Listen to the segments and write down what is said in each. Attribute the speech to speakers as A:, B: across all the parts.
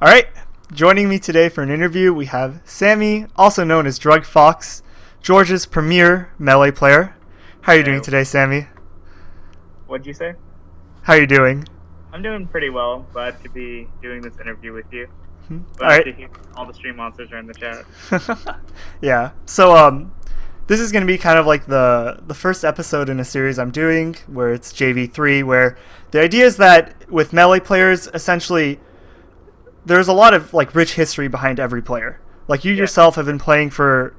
A: All right, joining me today for an interview, we have Sammy, also known as DruggedFox, Georgia's premier Melee player. How are you
B: Hey,
A: doing today, Sammy?
B: what'd you say?
A: How are you doing?
B: I'm doing pretty well. Glad to be doing this interview with you.
A: All
B: Glad
A: right.
B: to hear all the stream monsters are in the chat.
A: Yeah. So this is gonna be kind of like the first episode in a series I'm doing, where it's JV3, where the idea is that with Melee players, essentially, there's a lot of like rich history behind every player. Like you
B: Yeah,
A: yourself have been playing for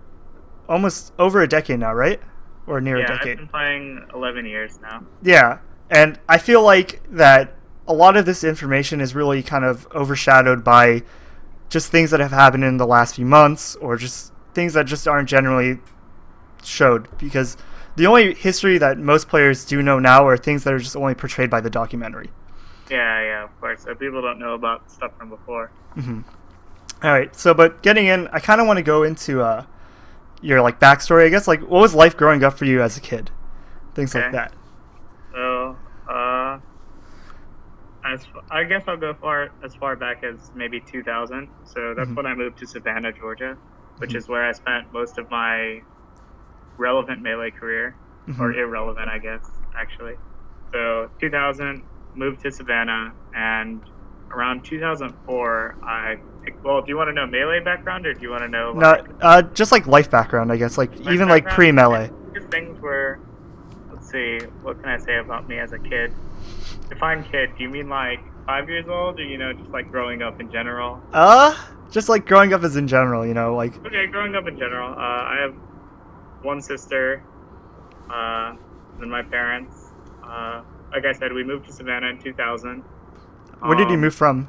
A: almost over a decade now, right? Or near a
B: yeah. I've
A: decade.
B: been playing 11 years now.
A: Yeah, and I feel like that a lot of this information is really kind of overshadowed by just things that have happened in the last few months or just things that just aren't generally showed because the only history that most players do know now are things that are just only portrayed by the documentary.
B: Yeah, yeah, of course. So people don't know about stuff from before.
A: Mm-hmm. All right, so but getting in, I kind of want to go into your like backstory. I guess like what was life growing up for you as a kid, things like
B: Okay.
A: that.
B: So, I guess I'll go as far back as maybe 2000. So that's
A: Mm-hmm.
B: when I moved to Savannah, Georgia, which
A: Mm-hmm.
B: is where I spent most of my relevant melee career,
A: Mm-hmm.
B: or irrelevant, I guess, actually. So 2000, moved to Savannah, and around 2004, well, do you want to know melee background, or do you want to know, like,
A: Not just like life background, I guess, like
B: life
A: even like
B: background?
A: pre
B: Okay.
A: melee.
B: Just things where, let's see, what can I say about me as a kid? Define kid. Do you mean like 5 years old, or, just like growing up in general?
A: Just like growing up as in general, like.
B: Okay, growing up in general. I have one sister, uh, and my parents. Like I said, we moved to Savannah in 2000.
A: Where did you
B: Um,
A: move from?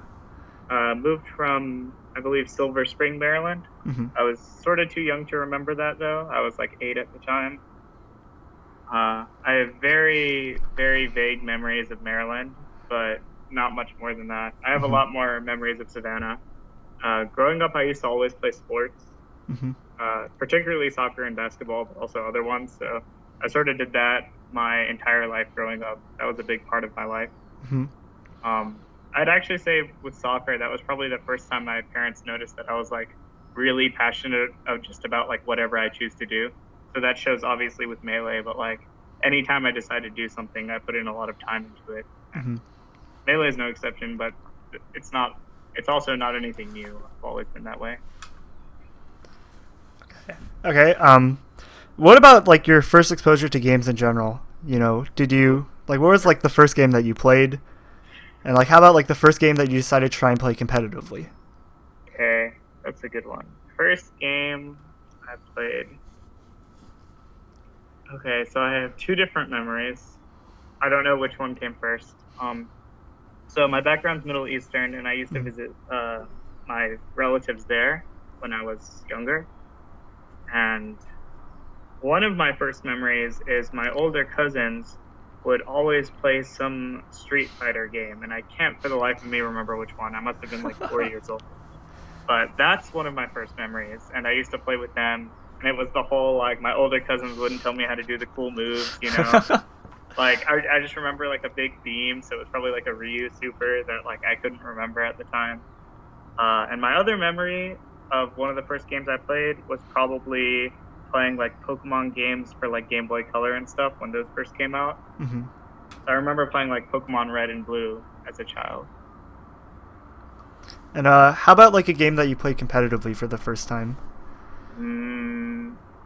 B: moved from, I believe, Silver Spring, Maryland.
A: Mm-hmm.
B: I was sort of too young to remember that, though. I was like 8 at the time. I have very, very vague memories of Maryland, but not much more than that. I have a
A: Mm-hmm.
B: lot more memories of Savannah. Growing up, I used to always play sports,
A: Mm-hmm.
B: particularly soccer and basketball, but also other ones. So I sort of did that my entire life growing up. That was a big part of my life.
A: Mm-hmm.
B: I'd actually say with soccer, that was probably the first time my parents noticed that I was like really passionate of just about like whatever I choose to do. So that shows obviously with melee, but like anytime I decide to do something, I put in a lot of time into it. And
A: Mm-hmm.
B: melee is no exception, but it's not. It's also not anything new. I've always been that way.
A: Okay. What about like your first exposure to games in general? Did you like what was like the first game that you played, and like how about like the first game that you decided to try and play competitively?
B: Okay, that's a good one. First game I played. Okay, so I have two different memories. I don't know which one came first. So my background's Middle Eastern, and I used to
A: Mm-hmm.
B: visit my relatives there when I was younger. And one of my first memories is my older cousins would always play some Street Fighter game, and I can't for the life of me remember which one. I must have been like 4 years old. But that's one of my first memories, and I used to play with them. And it was the whole like my older cousins wouldn't tell me how to do the cool moves. Like I just remember like a big beam, so it was probably like a Ryu super that like I couldn't remember at the time. And my other memory of one of the first games I played was probably playing like Pokemon games for like Game Boy Color and stuff when those first came out.
A: Mm-hmm.
B: So I remember playing like Pokemon Red and Blue as a child.
A: And how about like a game that you played competitively for the first time?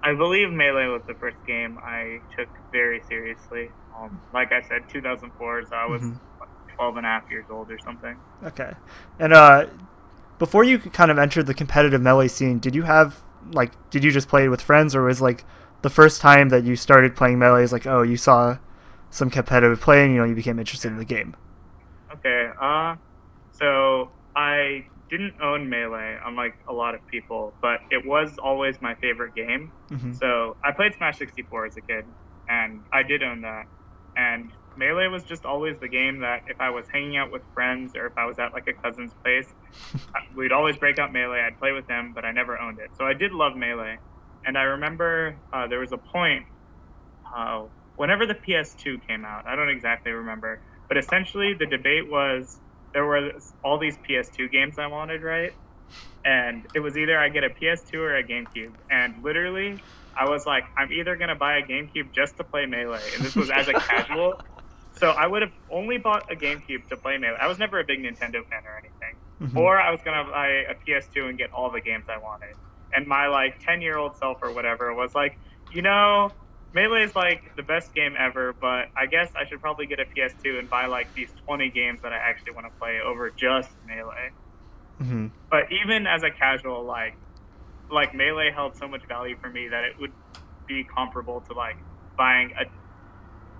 B: I believe Melee was the first game I took very seriously. Like I said, 2004, so I was
A: Mm-hmm.
B: 12 and a half years old or something.
A: Okay. And before you kind of entered the competitive melee scene, did you just play it with friends, or was like the first time that you started playing melee is like, oh, you saw some competitive play and you became interested in
B: Yeah.
A: the game?
B: Okay. So I didn't own Melee, unlike a lot of people, but it was always my favorite game.
A: Mm-hmm.
B: So I played Smash 64 as a kid, and I did own that. And Melee was just always the game that if I was hanging out with friends or if I was at like a cousin's place, we'd always break out Melee. I'd play with them, but I never owned it. So I did love Melee. And I remember there was a point whenever the PS2 came out. I don't exactly remember, but essentially the debate was there were all these PS2 games I wanted, right? And it was either I get a PS2 or a GameCube. And literally, I was like, I'm either going to buy a GameCube just to play Melee. And this was as a casual. So I would have only bought a GameCube to play Melee. I was never a big Nintendo fan or anything.
A: Mm-hmm.
B: Or I was going to buy a PS2 and get all the games I wanted. And my, like, 10-year-old self or whatever was like, you know, Melee is, like, the best game ever, but I guess I should probably get a PS2 and buy, like, these 20 games that I actually want to play over just Melee.
A: Mm-hmm.
B: But even as a casual, like Melee held so much value for me that it would be comparable to, like, buying a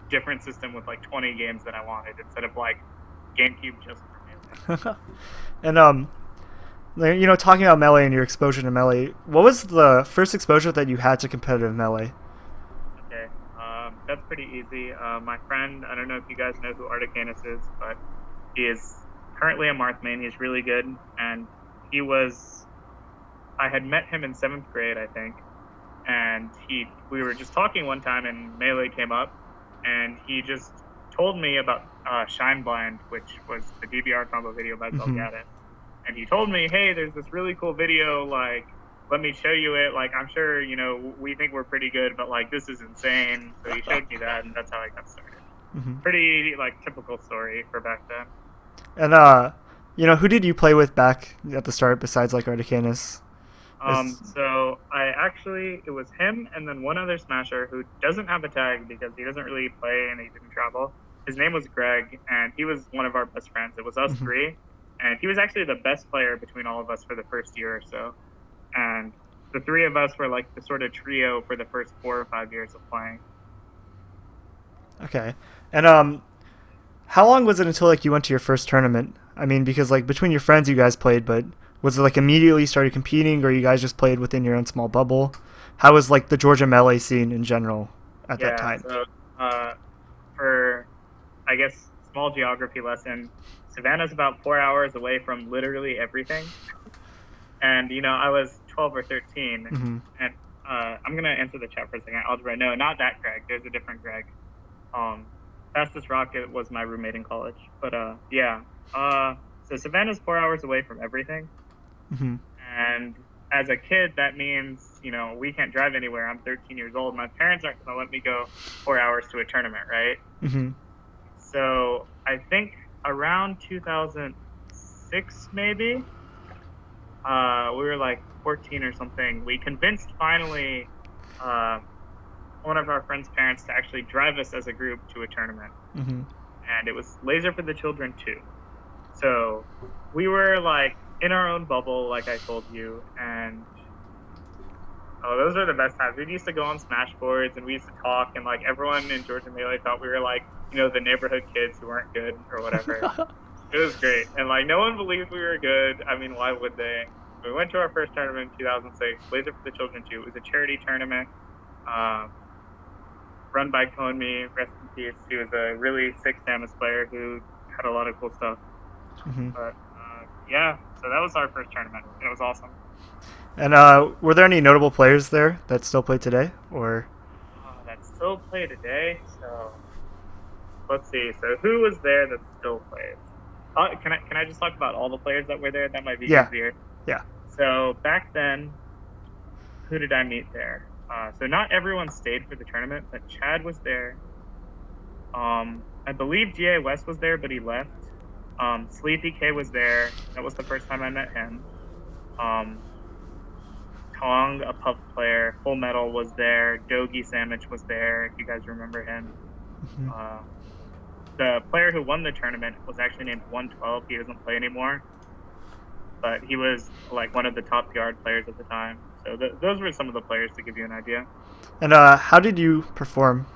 B: different system with, like, 20 games that I wanted instead of, like, GameCube just for Melee.
A: And, you know, talking about Melee and your exposure to Melee, what was the first exposure that you had to competitive Melee?
B: Okay, that's pretty easy. My friend, I don't know if you guys know who Articanus is, but he is currently a Marth main. He's really good, and I had met him in 7th grade, I think, and we were just talking one time, and Melee came up, and he just told me about Shine Blind, which was the DBR combo video by Zelgadin. And he told me, hey, there's this really cool video, like, let me show you it. Like, I'm sure, you know, we think we're pretty good, but, like, this is insane. So he showed me that, and that's how I got started.
A: Mm-hmm.
B: Pretty, like, typical story for back then.
A: And, you know, who did you play with back at the start besides, like, Articanus?
B: So it was him and then one other Smasher who doesn't have a tag because he doesn't really play and he didn't travel. His name was Greg, and he was one of our best friends. It was us three, and he was actually the best player between all of us for the first year or so. And the three of us were like the sort of trio for the first 4 or 5 years of playing.
A: Okay. And how long was it until, like, you went to your first tournament? I mean, because, like, between your friends you guys played, but was it, like, immediately started competing, or you guys just played within your own small bubble? How was, like, the Georgia Melee scene in general at that time?
B: So, for, I guess, small geography lesson, Savannah's about 4 hours away from literally everything. And, you know, I was 12 or 13, and I'm going to answer the chat for a second. Algebra, no, not that Greg. There's a different Greg. Fastest Rocket was my roommate in college. But, yeah. So Savannah's 4 hours away from everything. And as a kid, that means, you know, we can't drive anywhere. I'm 13 years old. My parents aren't going to let me go 4 hours to a tournament, right? So I think around 2006, maybe, we were like 14 or something. We convinced finally one of our friends' parents to actually drive us as a group to a tournament. And it was Laser for the Children 2. So we were like in our own bubble, like I told you, and those were the best times. We used to go on Smash boards and we used to talk, and like everyone in Georgia Melee thought we were like, you know, the neighborhood kids who weren't good or whatever. It was great, and like no one believed we were good. I mean, why would they? We went to our first tournament in 2006, Laser for the Children 2. It was a charity tournament run by Konmi, rest in peace. He was a really sick Samus player who had a lot of cool stuff. But yeah, so that was our first tournament. It was awesome.
A: And were there any notable players there that still play today, or?
B: That still play today. So let's see. So who was there that still plays? Can I just talk about all the players that were there? That might be easier. Yeah. So back then, who did I meet there? So not everyone stayed for the tournament, but Chad was there. I believe GA West was there, but he left. Sleepy K was there. That was the first time I met him. Tong, a Puff player. Full Metal was there. Dogi Sandwich was there, if you guys remember him. The player who won the tournament was actually named 112. He doesn't play anymore. But he was like one of the top yard players at the time. So those were some of the players to give you an idea.
A: And how did you perform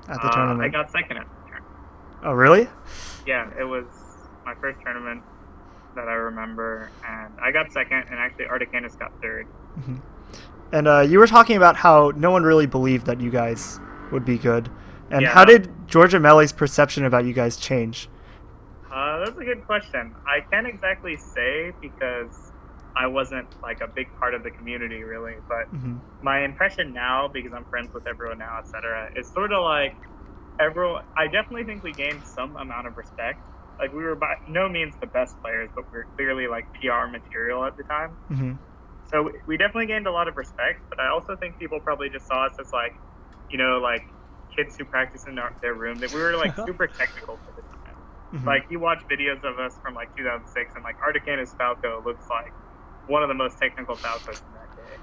A: at the tournament?
B: I got second at the tournament.
A: Oh, really?
B: Yeah, it was my first tournament that I remember, and I got second, and actually Articanus got third.
A: And you were talking about how no one really believed that you guys would be good. And
B: Yeah.
A: How did Georgia Melee's perception about you guys change?
B: That's a good question. I can't exactly say because I wasn't like a big part of the community really, but my impression now, because I'm friends with everyone now, etc., is sort of like everyone. I definitely think we gained some amount of respect, Like we were by no means the best players, but we were clearly like PR material at the time.
A: Mm-hmm.
B: So we definitely gained a lot of respect, but I also think people probably just saw us as like, like kids who practice in their room. That we were like super technical for the time.
A: Mm-hmm.
B: Like you watch videos of us from like 2006, and like Articanus Falco looks like one of the most technical Falcos in that day.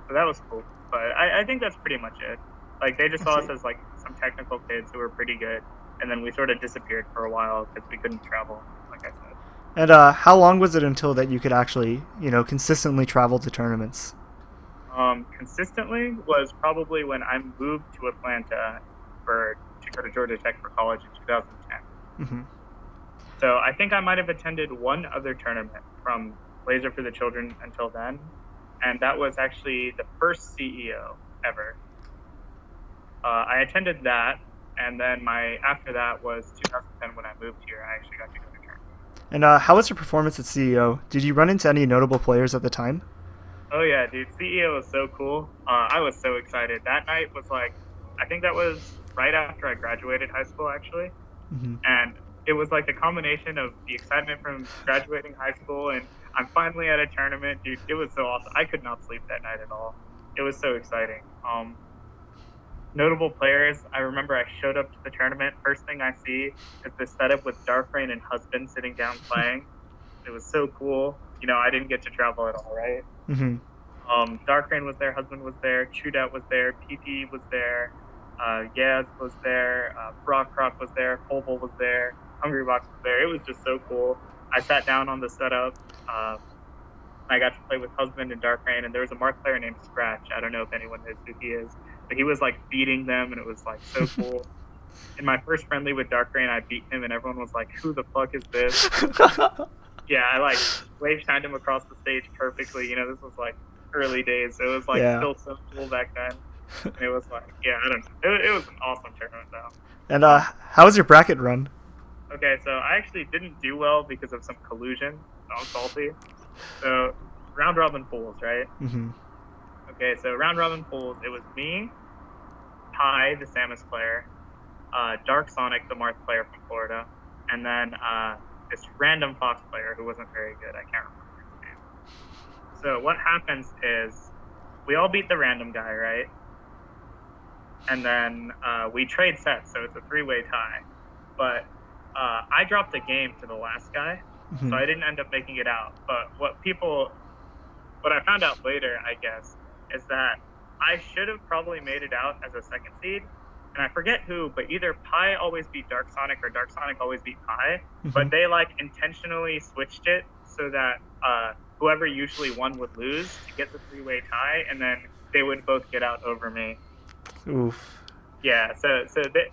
B: So that was cool. But I think that's pretty much it. Like they just saw us as like some technical kids who were pretty good, and then we sort of disappeared for a while because we couldn't travel, like I said.
A: And how long was it until that you could actually, consistently travel to tournaments?
B: Consistently was probably when I moved to Atlanta to go to Georgia Tech for college in 2010.
A: Mm-hmm.
B: So I think I might have attended one other tournament from Laser for the Children until then, and that was actually the first CEO ever. I attended that, and then after that was 2010 when I moved here. I actually got to go to tournament.
A: And how was your performance at CEO? Did you run into any notable players at the time?
B: Oh yeah, dude, CEO was so cool. I was so excited. That night was like, I think that was right after I graduated high school, actually.
A: Mm-hmm.
B: And it was like the combination of the excitement from graduating high school and I'm finally at a tournament, dude. It was so awesome. I could not sleep that night at all. It was so exciting. Notable players, I remember I showed up to the tournament. First thing I see is this setup with Darkbrain and Husband sitting down playing. It was so cool. I didn't get to travel at all, right?
A: Mm-hmm.
B: Darkbrain was there, Husband was there, Shootout was there, PP was there, Yaz was there, Brock Croc was there, Polvol was there, Hungry Box was there. It was just so cool. I sat down on the setup. I got to play with Husband and Darkbrain, and there was a Mark player named Scratch. I don't know if anyone knows who he is, but he was like beating them, and it was like so cool. In my first friendly with Darkbrain, I beat him, and everyone was like, "Who the fuck is this?" Yeah, I like wave shined him across the stage perfectly. This was like early days. So it was like still so cool back then. And it was like, I don't know. It was an awesome tournament though.
A: And how was your bracket run?
B: Okay, so I actually didn't do well because of some collusion. So I'm salty. So round robin pools, right?
A: Mm-hmm.
B: Okay, so round robin pools. It was me, Ty, the Samus player, Dark Sonic, the Marth player from Florida, and then this random Fox player who wasn't very good. I can't remember his name. So what happens is we all beat the random guy, right? And then we trade sets, so it's a 3-way tie. But I dropped a game to the last guy, so I didn't end up making it out. But what I found out later, I guess, is that I should have probably made it out as a second seed. And I forget who, but either Pi always beat Dark Sonic or Dark Sonic always beat Pi. But they like intentionally switched it so that whoever usually won would lose to get the 3-way tie, and then they would both get out over me.
A: Oof.
B: Yeah, so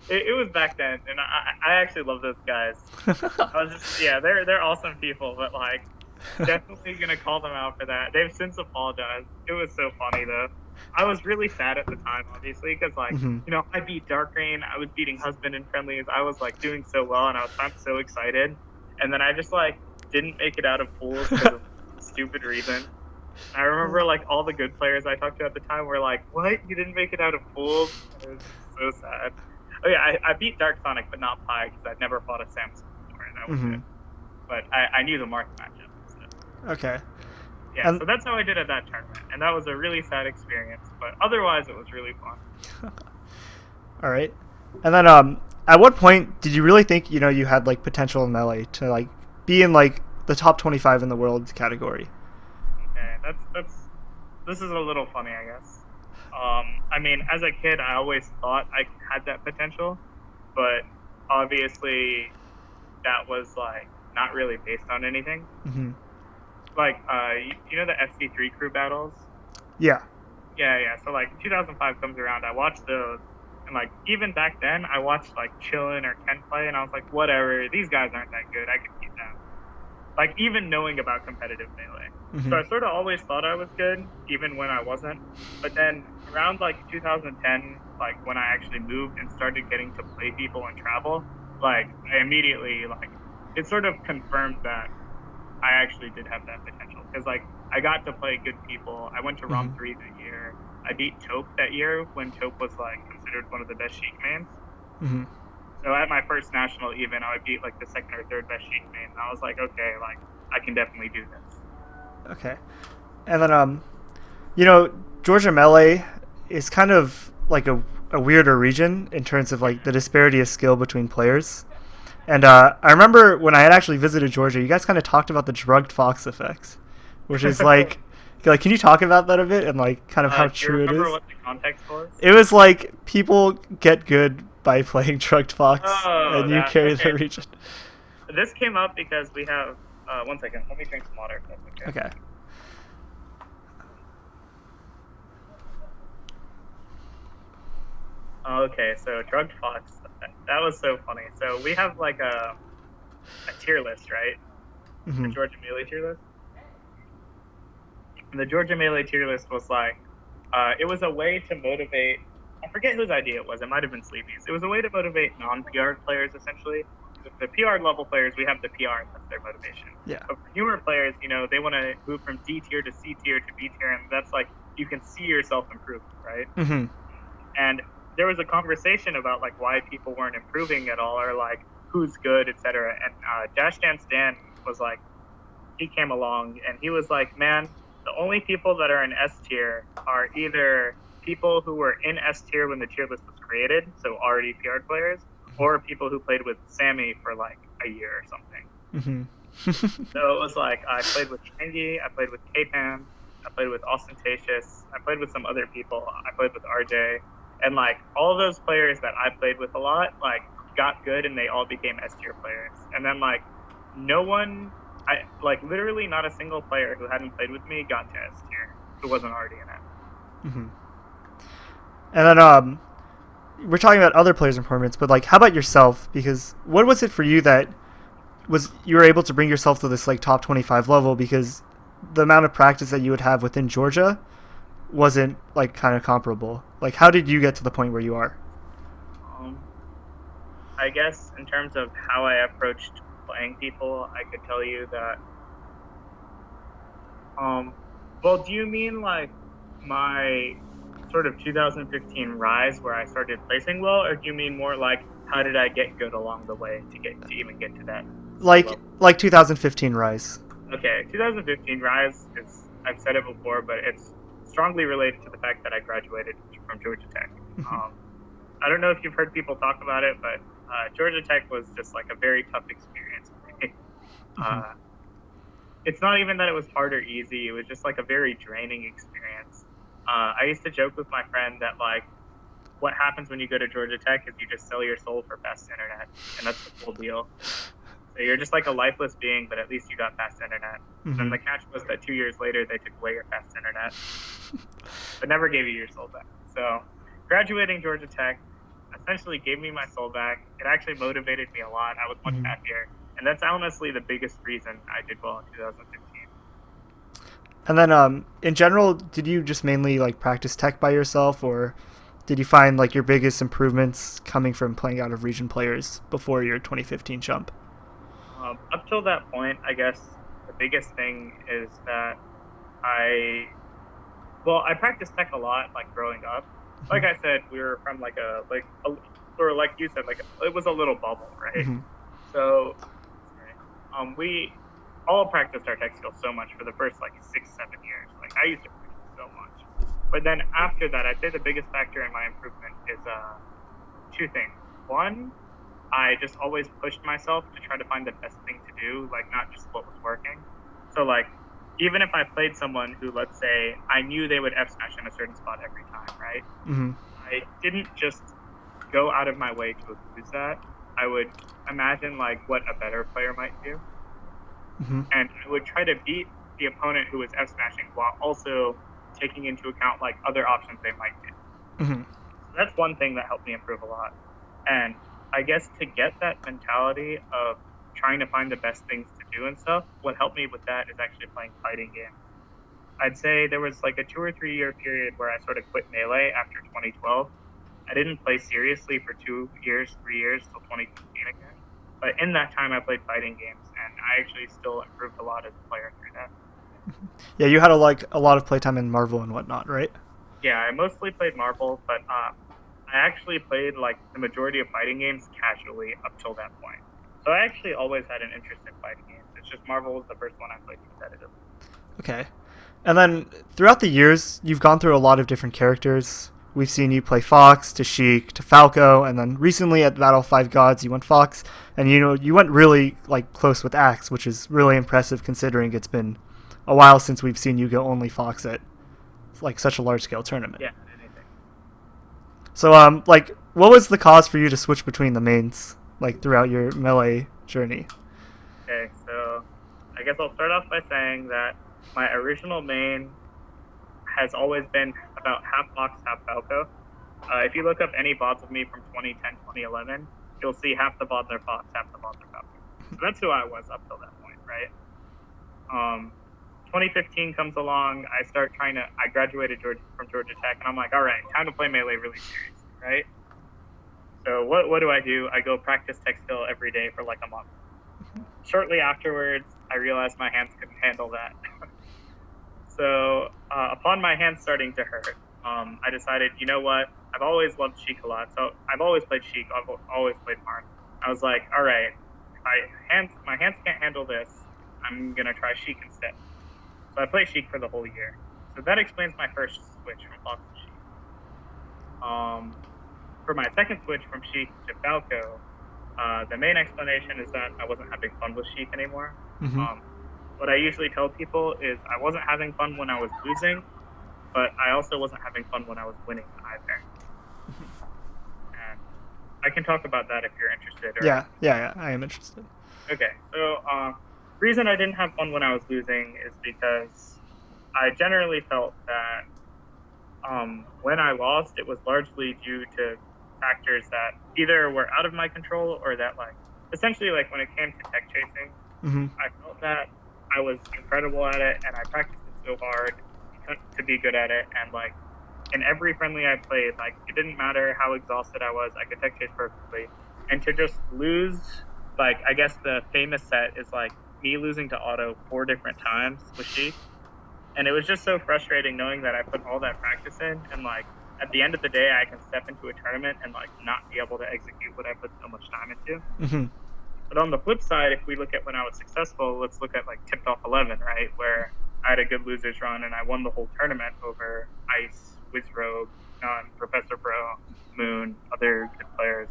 B: it was back then, and I actually love those guys. I was just they're awesome people, but like definitely gonna call them out for that. They've since apologized. It was so funny though. I was really sad at the time, obviously, because like I beat Darkbrain, I was beating Husband in friendlies, I was like doing so well, and I was so excited, and then I just like didn't make it out of pools because of stupid reason. I remember like all the good players I talked to at the time were like, "What? You didn't make it out of pools?" It was so sad. Oh yeah, I beat Dark Sonic, but not Pi because I'd never fought a Samus before, and that was it. But I knew the Marth matchup. So.
A: Okay.
B: Yeah, so that's how I did at that tournament, and that was a really sad experience. But otherwise, it was really fun.
A: All right. And then, at what point did you really think you had like potential in Melee to like be in like the top 25 in the world category?
B: Okay, this is a little funny, I guess. I mean, as a kid, I always thought I had that potential, but obviously, that was like not really based on anything.
A: Mm-hmm.
B: Like, the FC3 crew battles?
A: Yeah.
B: Yeah. So, like, 2005 comes around, I watched those, and, like, even back then, I watched, like, Chillin' or Ken play, and I was like, whatever, these guys aren't that good, I can beat them. Like, even knowing about competitive Melee.
A: Mm-hmm.
B: So I sort of always thought I was good, even when I wasn't. But then, around, like, 2010, like, when I actually moved and started getting to play people and travel, like, I immediately, like, it sort of confirmed that I actually did have that potential because like I got to play good people. I went to ROM 3 that year. I beat Taupe that year when Taupe was like considered one of the best Sheik mains. So at my first national even, I would beat like the second or third best Sheik main. And I was like, okay, like I can definitely do this.
A: Okay. And then you know, Georgia Melee is kind of like a weirder region in terms of like the disparity of skill between players. And I remember when I had actually visited Georgia, you guys kind of talked about the DruggedFox effects, which is like, can you talk about that a bit and like kind of how
B: Do you
A: true it
B: remember
A: is?
B: what the context was?
A: It was like people get good by playing DruggedFox,
B: Oh,
A: and you
B: that
A: carry
B: okay.
A: the region.
B: This came up because we have. One second. Let me drink some water. If that's okay.
A: Okay.
B: Okay, so Drugged Fox. That was so funny. So we have like a tier list, right? The Georgia Melee tier list. And the Georgia Melee tier list was like, it was a way to motivate. I forget whose idea it was. It might have been Sleepy's. It was a way to motivate non-PR players, essentially. The PR level players, we have the PR, and that's their motivation.
A: Yeah.
B: But for newer players, you know, they want to move from D tier to C tier to B tier, and that's like you can see yourself improve, right?
A: Mm-hmm.
B: And there was a conversation about like why people weren't improving at all, or like who's good, etc. And Dash Dance Dan was like, he came along and he was like, man, the only people that are in S tier are either people who were in S tier when the tier list was created, so already PR players, or people who played with Sammy for like a year or something.
A: Mm-hmm.
B: So it was like I played with Shangy, I played with K-Pan, I played with Ostentatious, I played with some other people, I played with RJ, and like all of those players that I played with a lot, like got good and they all became S tier players. And then like no one, like literally not a single player who hadn't played with me got to S tier who wasn't already in it.
A: Mm-hmm. And then we're talking about other players' improvements, but like, how about yourself? Because what was it for you that was you were able to bring yourself to this like top 25 level? Because the amount of practice that you would have within Georgia wasn't like kind of comparable. Like, how did you get to the point where you are?
B: I guess in terms of how I approached playing people, I could tell you that. Well, do you mean like my sort of 2015 rise where I started placing well, or do you mean more like how did I get good along the way to even get to that?
A: Like 2015 rise.
B: Okay, 2015 rise is, I've said it before, but it's strongly related to the fact that I graduated from Georgia Tech. I don't know if you've heard people talk about it, but Georgia Tech was just like a very tough experience for me. It's not even that it was hard or easy. It was just like a very draining experience. I used to joke with my friend that like what happens when you go to Georgia Tech is you just sell your soul for fast internet, and that's the whole deal. So you're just like a lifeless being, but at least you got fast internet. And the catch was that 2 years later they took away your fast internet, but never gave you your soul back. So graduating Georgia Tech essentially gave me my soul back. It actually motivated me a lot. I was much happier, and that's honestly the biggest reason I did well in 2015.
A: And then in general, did you just mainly like practice tech by yourself, or did you find like your biggest improvements coming from playing out of region players before your 2015 jump?
B: Up till that point, I guess the biggest thing is that I practiced tech a lot, like growing up. Like I said, we were from or like you said, like it was a little bubble, right? So, we all practiced our tech skills so much for the first like 6-7 years. Like I used to practice so much, but then after that, I'd say the biggest factor in my improvement is two things. One, I just always pushed myself to try to find the best thing to do, like not just what was working. So like, even if I played someone who, let's say, I knew they would F smash in a certain spot every time, right? I didn't just go out of my way to abuse that. I would imagine like what a better player might do, and I would try to beat the opponent who was F smashing while also taking into account like other options they might do. So that's one thing that helped me improve a lot. And I guess to get that mentality of trying to find the best things to do and stuff, what helped me with that is actually playing fighting games. I'd say there was like a 2 or 3 year period where I sort of quit Melee after 2012. I didn't play seriously for 2 years, 3 years till 2015 again. But in that time, I played fighting games, and I actually still improved a lot as a player through that.
A: Yeah, you had a lot of playtime in Marvel and whatnot, right?
B: Yeah, I mostly played Marvel, but I actually played like the majority of fighting games casually up till that point. So I actually always had an interest in fighting games. It's just Marvel was the first one I played competitively.
A: Okay. And then throughout the years, you've gone through a lot of different characters. We've seen you play Fox to Sheik to Falco, and then recently at Battle of Five Gods, you went Fox, and you went really like close with Axe, which is really impressive considering it's been a while since we've seen you go only Fox at like such a large scale tournament.
B: Yeah, anything.
A: So like what was the cause for you to switch between the mains like throughout your melee journey?
B: Okay, so I guess I'll start off by saying that my original main has always been about half Fox, half Falco. If you look up any VODs of me from 2010, 2011, you'll see half the VODs are Fox, half the VODs are Falco. So that's who I was up till that point, right? 2015 comes along, I graduated from Georgia Tech, and I'm like, all right, time to play Melee really seriously, right? So what do? I go practice tech skill every day for like a month. Shortly afterwards, I realized my hands couldn't handle that. So upon my hands starting to hurt, I decided, you know what? I've always loved Sheik a lot. So I've always played Sheik. I've always played Marn. I was like, all right, my hands can't handle this. I'm going to try Sheik instead. So I played Sheik for the whole year. So that explains my first switch from Fox to Sheik. For my second switch from Sheik to Falco, the main explanation is that I wasn't having fun with Sheik anymore.
A: Mm-hmm.
B: What I usually tell people is I wasn't having fun when I was losing, but I also wasn't having fun when I was winning either. And I can talk about that if you're interested.
A: Yeah, I am interested.
B: Okay, so reason I didn't have fun when I was losing is because I generally felt that when I lost, it was largely due to factors that either were out of my control or that, like, essentially, like, when it came to tech chasing,
A: Mm-hmm.
B: I felt that I was incredible at it, and I practiced it so hard to be good at it, and, like, in every friendly I played, like, it didn't matter how exhausted I was, I could tech chase perfectly, and to just lose, like, I guess the famous set is, like, me losing to auto 4 different times with Sheik, and it was just so frustrating knowing that I put all that practice in, and, like, at the end of the day, I can step into a tournament and, like, not be able to execute what I put so much time into.
A: Mm-hmm.
B: But on the flip side, if we look at when I was successful, let's look at, like, Tipped Off 11, right, where I had a good losers run and I won the whole tournament over Ice, Wizrogue, Professor Pro, Moon, other good players.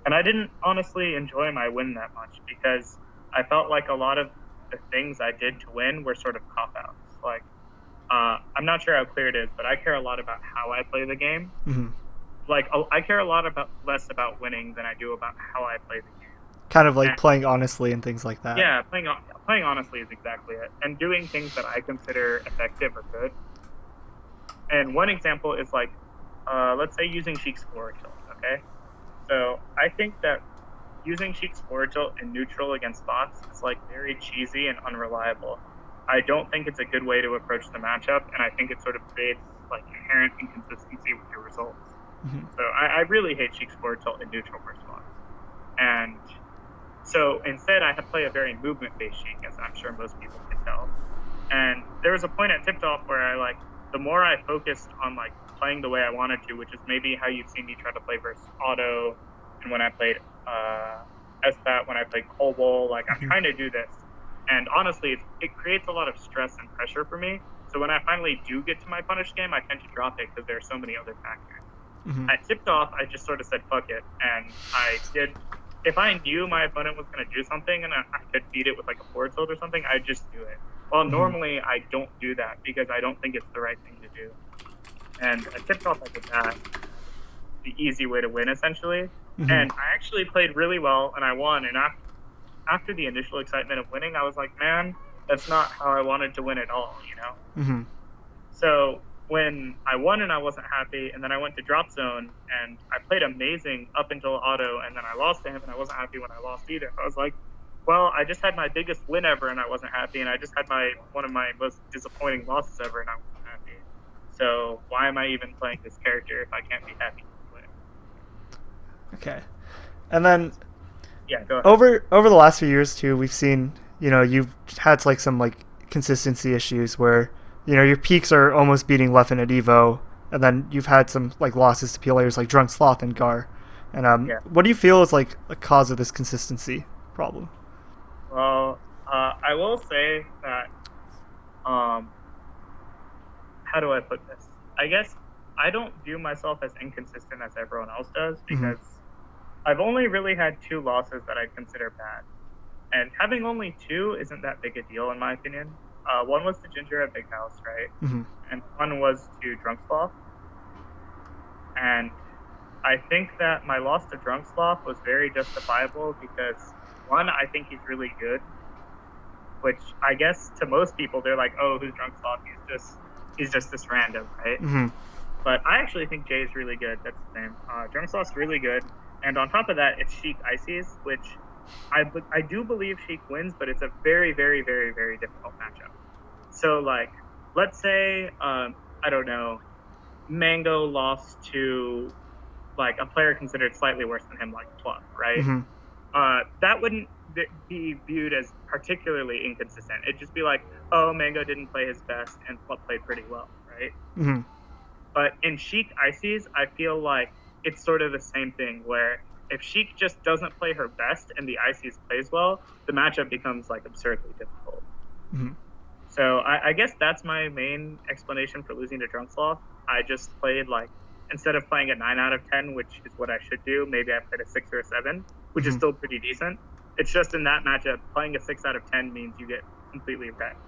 B: And I didn't honestly enjoy my win that much because I felt like a lot of the things I did to win were sort of cop-outs. Like, I'm not sure how clear it is, but I care a lot about how I play the game.
A: Mm-hmm.
B: Like, I care a lot less about winning than I do about how I play the game.
A: Kind of like playing honestly and things like that.
B: Yeah, playing honestly is exactly it. And doing things that I consider effective or good. And one example is, like, let's say using Sheik's forward tilt, okay? So I think that using Sheik's forward tilt in neutral against bots is, like, very cheesy and unreliable. I don't think it's a good way to approach the matchup, and I think it sort of creates, like, inherent inconsistency with your results.
A: Mm-hmm.
B: So I really hate Sheik's forward tilt in neutral versus bots. And so instead, I play a very movement-based Sheik, as I'm sure most people can tell. And there was a point at Tipped Off where the more I focused on, like, playing the way I wanted to, which is maybe how you've seen me try to play versus Auto, and when I played SPAT, when I played Cobol, like, I'm trying to do this. And honestly, it creates a lot of stress and pressure for me. So when I finally do get to my punish game, I tend to drop it because there are so many other factors.
A: Mm-hmm.
B: At Tipped Off, I just sort of said, fuck it. And I did. If I knew my opponent was going to do something and I could beat it with, like, a forward tilt or something, I'd just do it. Well, normally I don't do that because I don't think it's the right thing to do. And at Tipped Off, I did that. The easy way to win, essentially. Mm-hmm. And I actually played really well, and I won. And after the initial excitement of winning, I was like, man, that's not how I wanted to win at all, you know?
A: Mm-hmm.
B: So when I won and I wasn't happy, and then I went to drop zone, and I played amazing up until auto, and then I lost to him, and I wasn't happy when I lost either. I was like, well, I just had my biggest win ever, and I wasn't happy, and I just had one of my most disappointing losses ever, and I wasn't happy. So why am I even playing this character if I can't be happy with it?
A: Okay. And then
B: yeah, go ahead.
A: Over the last few years too, we've seen, you know, you've had like some like consistency issues where, you know, your peaks are almost beating Leffen at Evo, and then you've had some like losses to players like Drunk Sloth and Gar. And
B: Yeah.
A: what do you feel is like a cause of this consistency problem?
B: Well, I will say that, how do I put this? I guess I don't view myself as inconsistent as everyone else does because I've only really had 2 losses that I'd consider bad. And having only 2 isn't that big a deal, in my opinion. One was to Ginger at Big House, right? And one was to Drunk Sloth. And I think that my loss to Drunk Sloth was very justifiable because, one, I think he's really good, which I guess to most people, they're like, oh, who's Drunk Sloth? He's just this random, right? But I actually think Jay is really good. That's his name. Drunk Sloth's really good. And on top of that, it's Sheik Ices, which I do believe Sheik wins, but it's a very, very, very, very difficult matchup. So, like, let's say, I don't know, Mango lost to, like, a player considered slightly worse than him, like Pluck, right? That wouldn't be viewed as particularly inconsistent. It'd just be like, oh, Mango didn't play his best and Pluck played pretty well, right? But in Sheik Ices, I feel like it's sort of the same thing where if Sheik just doesn't play her best and the Ices plays well, the matchup becomes like absurdly difficult. So I guess that's my main explanation for losing to Drunk Sloth. I just played like, instead of playing a 9 out of 10, which is what I should do, maybe I played a 6 or a 7, which is still pretty decent. It's just in that matchup, playing a 6 out of 10 means you get completely wrecked.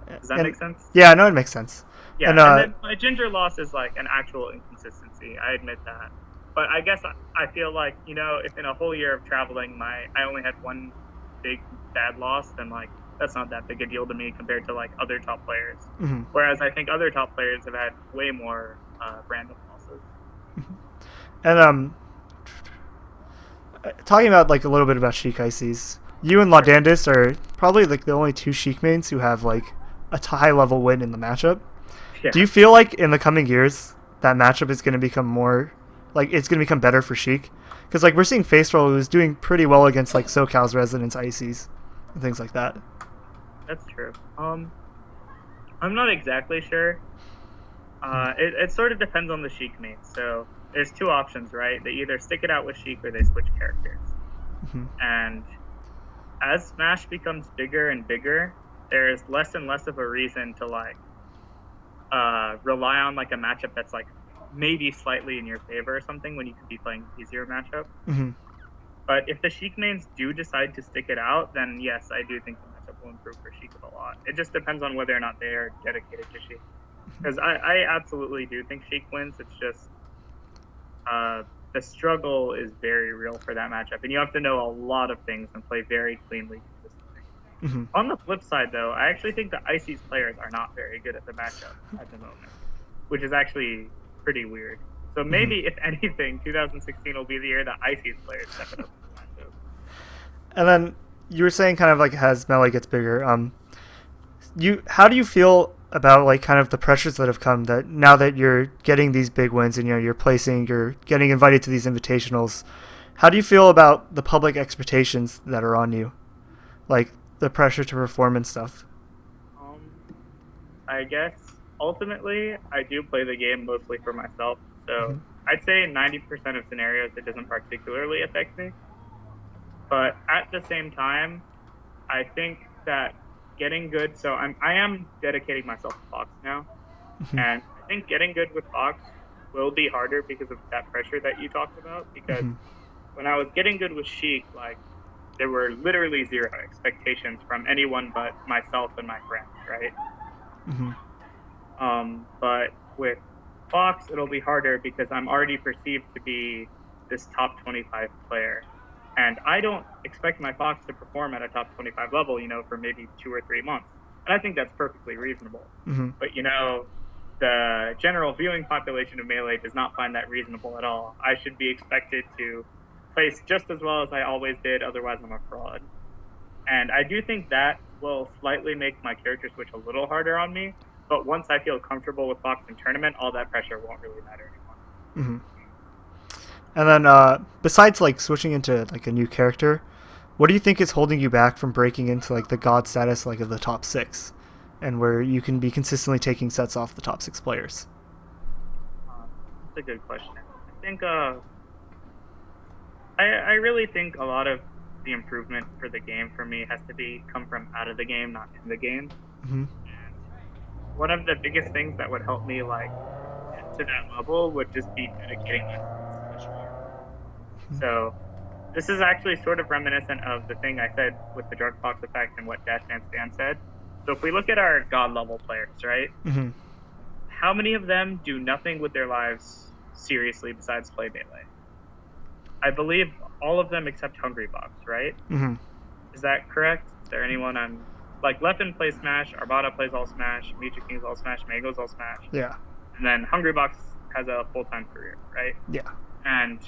B: Does that make sense?
A: Yeah, no, it makes sense.
B: Yeah, and then my Ginger loss is like an actual inconsistency. I admit that. But I guess I feel like, you know, if in a whole year of traveling, I only had one big bad loss, then like that's not that big a deal to me compared to like other top players. Whereas I think other top players have had way more random losses.
A: And talking about like a little bit about Sheik Ices, you and Laudandis are probably like the only 2 Sheik mains who have like a high level win in the matchup.
B: Yeah.
A: Do you feel like in the coming years that matchup is going to become more, like it's going to become better for Sheik? Because like we're seeing Faceroll who's doing pretty well against like SoCal's Residents Ices and things like that.
B: That's true. I'm not exactly sure. It sort of depends on the Sheik main. So there's 2 options, right? They either stick it out with Sheik or they switch characters. And as Smash becomes bigger and bigger, there's less and less of a reason to like rely on like a matchup that's like maybe slightly in your favor or something when you could be playing an easier matchup. But if the Sheik mains do decide to stick it out, then yes, I do think the matchup will improve for Sheik a lot. It just depends on whether or not they are dedicated to Sheik. Because I absolutely do think Sheik wins. It's just the struggle is very real for that matchup, and you have to know a lot of things and play very cleanly consistently. On the flip side, though, I actually think the Ices players are not very good at the matchup at the moment, which is actually pretty weird. So maybe, if anything, 2016 will be the year that Ices players step it up in the matchup.
A: And then you were saying kind of like as Melee gets bigger, how do you feel about like kind of the pressures that have come that now that you're getting these big wins and you're placing, you're getting invited to these invitationals? How do you feel about the public expectations that are on you, like the pressure to perform and stuff?
B: I guess ultimately I do play the game mostly for myself, so I'd say 90% of scenarios it doesn't particularly affect me. But at the same time, I think that getting good, so I am dedicating myself to Fox now, and I think getting good with Fox will be harder because of that pressure that you talked about, because when I was getting good with Sheik, like, there were literally 0 expectations from anyone but myself and my friends, right? But with Fox, it'll be harder because I'm already perceived to be this top 25 player. And I don't expect my Fox to perform at a top 25 level, you know, for maybe 2 or 3 months. And I think that's perfectly reasonable. But, you know, the general viewing population of Melee does not find that reasonable at all. I should be expected to place just as well as I always did, otherwise I'm a fraud. And I do think that will slightly make my character switch a little harder on me. But once I feel comfortable with Fox in tournament, all that pressure won't really matter anymore.
A: And then besides like switching into like a new character, what do you think is holding you back from breaking into like the god status like of the top 6 and where you can be consistently taking sets off the top 6 players?
B: that's a good question. I think I really think a lot of the improvement for the game for me has to come from out of the game, not in the game.
A: Mm-hmm.
B: And one of the biggest things that would help me like get to that level would just be dedicating myself so much more. So this is actually sort of reminiscent of the thing I said with the DruggedFox effect and what Dash Dance Dan said. So if we look at our god level players, right?
A: Mm-hmm.
B: How many of them do nothing with their lives seriously besides play Melee? I believe all of them except Hungrybox, right?
A: Mm-hmm.
B: Is that correct? Is there anyone I'm like Leffen plays Smash, Arbata plays all Smash, Mitra King's all Smash, Mango's all Smash.
A: Yeah.
B: And then Hungrybox has a full-time career, right?
A: Yeah.
B: And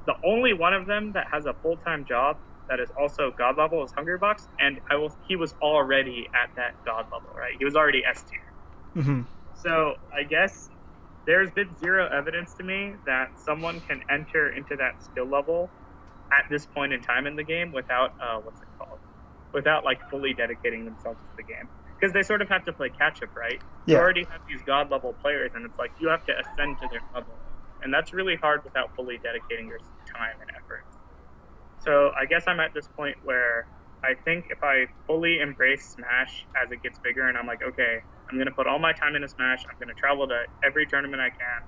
B: the only one of them that has a full-time job that is also god level is Hungrybox, and he was already at that god level, right? He was already S tier.
A: Mm-hmm.
B: So I guess there's been zero evidence to me that someone can enter into that skill level at this point in time in the game without without like fully dedicating themselves to the game, because they sort of have to play catch up, right?
A: Yeah.
B: You already have these god level players, and it's like you have to ascend to their level, and that's really hard without fully dedicating your time and effort. So I guess I'm at this point where I think if I fully embrace Smash as it gets bigger, and I'm like, okay, I'm going to put all my time into Smash, I'm going to travel to every tournament I can,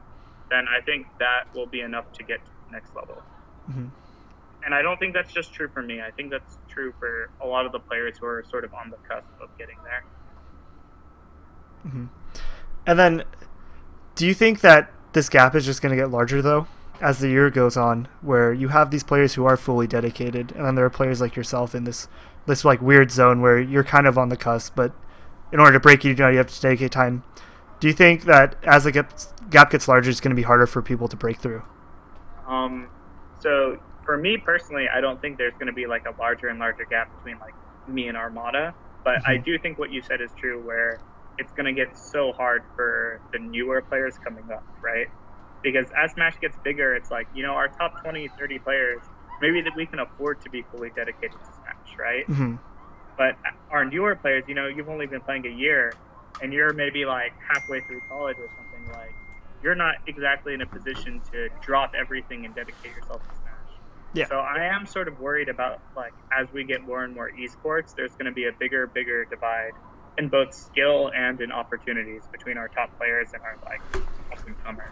B: then I think that will be enough to get to the next level.
A: Mm-hmm.
B: And I don't think that's just true for me. I think that's true for a lot of the players who are sort of on the cusp of getting there.
A: Mm-hmm. And then, do you think that this gap is just going to get larger, though, as the year goes on, where you have these players who are fully dedicated, and then there are players like yourself in this like weird zone where you're kind of on the cusp, but in order to break it, you have to dedicate time. Do you think that as the gap gets larger, it's going to be harder for people to break through?
B: So for me personally, I don't think there's going to be like a larger and larger gap between like me and Armada, but I do think what you said is true, where it's going to get so hard for the newer players coming up, right? Because as Smash gets bigger, it's like, our top 20, 30 players, maybe that we can afford to be fully dedicated to Smash, right?
A: Mm-hmm.
B: But our newer players, you've only been playing a year, and you're maybe like halfway through college or something, like you're not exactly in a position to drop everything and dedicate yourself to Smash.
A: Yeah.
B: So I am sort of worried about, like, as we get more and more esports, there's going to be a bigger divide in both skill and in opportunities between our top players and our like up-and-comers.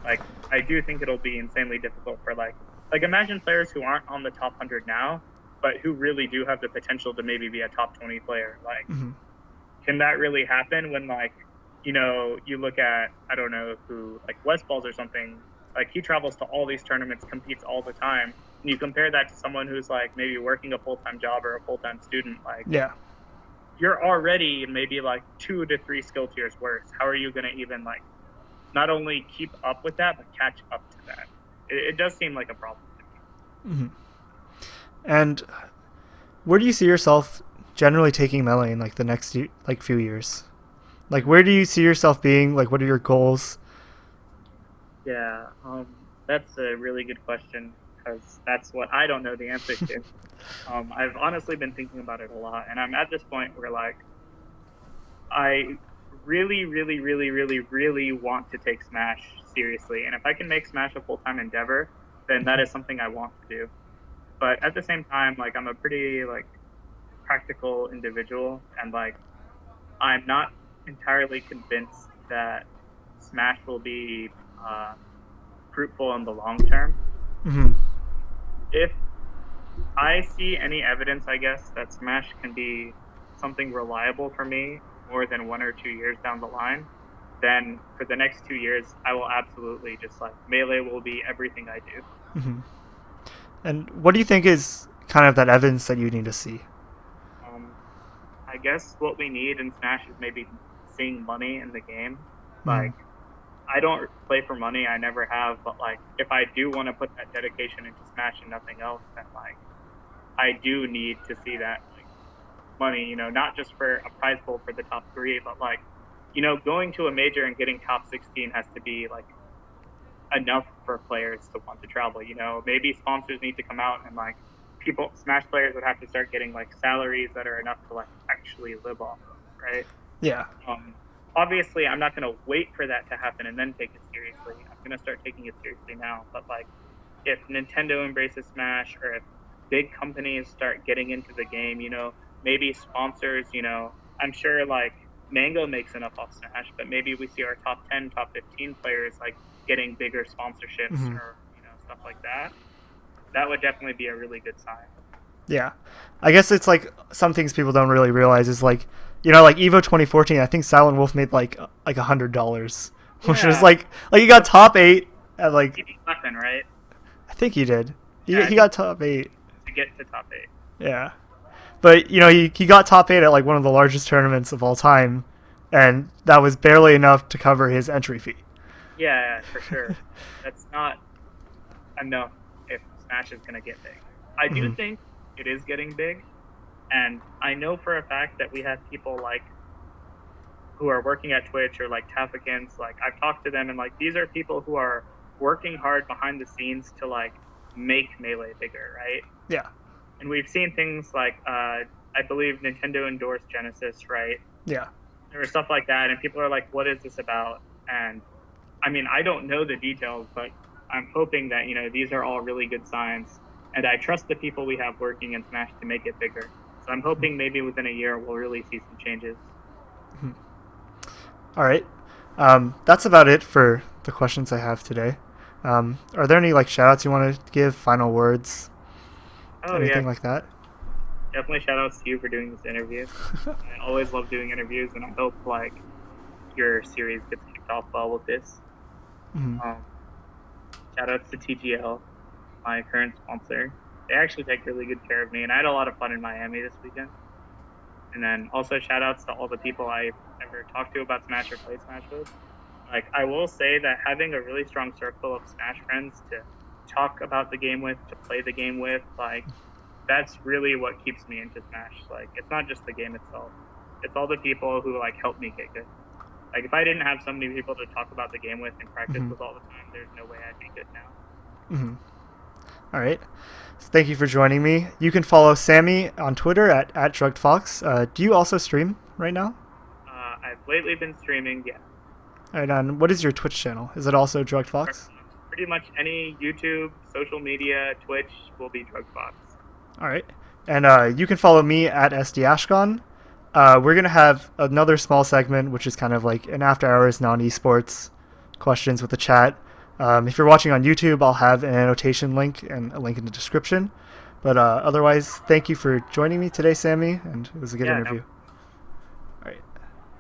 B: Like, I do think it'll be insanely difficult for like imagine players who aren't on the top 100 now, but who really do have the potential to maybe be a top 20 player. Like, can that really happen when, like, you look at, I don't know who, like Westballs or something, like he travels to all these tournaments, competes all the time, and you compare that to someone who's like maybe working a full-time job or a full-time student, like,
A: yeah,
B: you're already maybe like 2 to 3 skill tiers worse. How are you going to even like not only keep up with that, but catch up to that? It does seem like a problem to me.
A: And where do you see yourself generally taking Melee in like the next few years? Like, where do you see yourself being? Like, what are your goals?
B: Yeah, that's a really good question, because that's what I don't know the answer to. I've honestly been thinking about it a lot, and I'm at this point where, like, I really, really, really, really, really want to take Smash seriously, and if I can make Smash a full-time endeavor, then that is something I want to do. But at the same time, like, I'm a pretty, like, practical individual, and, like, I'm not entirely convinced that Smash will be fruitful in the long term. If I see any evidence, I guess, that Smash can be something reliable for me more than 1 or 2 years down the line, then for the next 2 years, I will absolutely just, like, Melee will be everything I do.
A: And what do you think is kind of that evidence that you need to see?
B: I guess what we need in Smash is maybe seeing money in the game. Like, I don't play for money, I never have, but, like, if I do want to put that dedication into Smash and nothing else, then, like, I do need to see that, like, money, not just for a prize pool for the top 3, but, like, going to a major and getting top 16 has to be, like, enough for players to want to travel. Maybe sponsors need to come out and, like, Smash players would have to start getting, like, salaries that are enough to, like, actually live off of, right?
A: Yeah.
B: obviously I'm not going to wait for that to happen and then take it seriously. I'm going to start taking it seriously now. But like, if Nintendo embraces Smash, or if big companies start getting into the game, maybe sponsors, I'm sure like Mango makes enough off Smash, but maybe we see our top 10, top 15 players like getting bigger sponsorships or stuff like that. That would definitely be a really good sign.
A: Yeah, I guess it's like some things people don't really realize is like, like Evo 2014. I think Silent Wolf made like $100, which was like he got top 8 at like.
B: He beat Leffen, right?
A: I think he did. He got top 8
B: to get to top 8.
A: Yeah, but he got top 8 at like one of the largest tournaments of all time, and that was barely enough to cover his entry fee.
B: Yeah, for sure. That's not enough if Smash is gonna get big. I do think it is getting big, and I know for a fact that we have people like who are working at Twitch or like Tafakins. Like, I've talked to them, and like these are people who are working hard behind the scenes to like make Melee bigger, right?
A: Yeah.
B: And we've seen things like I believe Nintendo endorsed Genesis, right?
A: Yeah.
B: There was stuff like that, and people are like, "What is this about?" And I mean, I don't know the details, but I'm hoping that these are all really good signs. And I trust the people we have working in Smash to make it bigger. So I'm hoping maybe within a year we'll really see some changes.
A: All right. That's about it for the questions I have today. Are there any like shout outs you want to give, final words, anything like that?
B: Definitely shout outs to you for doing this interview. I always love doing interviews, and I hope like your series gets kicked off well with this. Shout outs to TGL, my current sponsor. They actually take really good care of me, and I had a lot of fun in Miami this weekend. And then also shout outs to all the people I ever talked to about Smash or played Smash with. Like, I will say that having a really strong circle of Smash friends to talk about the game with, to play the game with, like, that's really what keeps me into Smash. Like, it's not just the game itself. It's all the people who like help me get good. Like, if I didn't have so many people to talk about the game with and practice with all the time, there's no way I'd be good now.
A: All right. So thank you for joining me. You can follow Sammy on Twitter at DruggedFox. Do you also stream right now?
B: I've lately been streaming, yeah.
A: All right, and what is your Twitch channel? Is it also DruggedFox?
B: Pretty much any YouTube, social media, Twitch will be DruggedFox.
A: All right. And you can follow me at SDAshkon. We're going to have another small segment, which is kind of like an after-hours non-esports questions with the chat. If you're watching on YouTube, I'll have an annotation link and a link in the description. But otherwise, thank you for joining me today, Sammy, and it was a good interview.